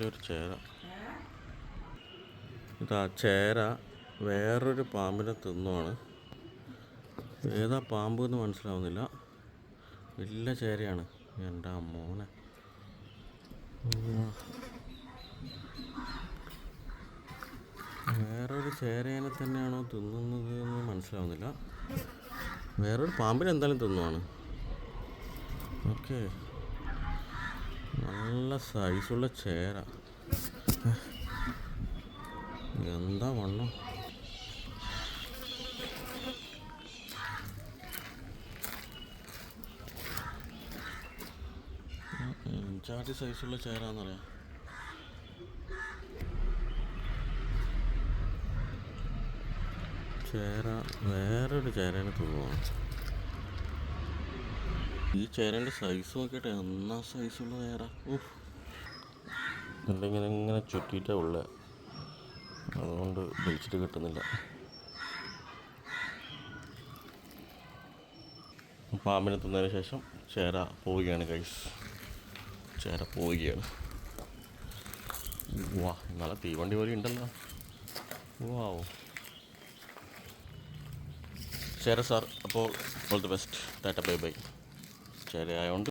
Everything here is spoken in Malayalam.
വലിയൊരു ചേര. ഇതാ ചേര വേറൊരു പാമ്പിനെ തിന്നുവാണ്. ഏതാ പാമ്പ് എന്ന് മനസ്സിലാവുന്നില്ല. വലിയ ചേരയാണ്. എൻ്റെ മോനെ, വേറൊരു ചേരേനെ തന്നെയാണോ തിന്നുന്നത് എന്ന് മനസ്സിലാവുന്നില്ല. വേറൊരു പാമ്പിനെ എന്തായാലും തിന്നുവാണ്. ഓക്കെ, നല്ല സൈസുള്ള ചേര. എന്താ വണ്ണം. ജാതി സൈസുള്ള ചേരാന്നറിയാം. ചേര വേറൊരു ചേരേനെ തിന്നുവാണ്. ഈ ചേരേൻ്റെ സൈസ് നോക്കിയിട്ട് എന്നാ സൈസുള്ള ചേര. ഇങ്ങനെ ചുറ്റിയിട്ടേ ഉള്ളത്, അതുകൊണ്ട് വിളിച്ചിട്ട് കിട്ടുന്നില്ല. പാമ്പിനെ തിന്നതിന് ശേഷം ചേര പോവുകയാണ് ഗൈസ്. ചേര പോവുകയാണ്. വാ, നല്ല തീവണ്ടി പോലെ ഉണ്ടല്ലോ. വാവ്. ചേര സാർ, അപ്പോൾ all the best. Tata bye bye. ചേര ആയതുകൊണ്ട്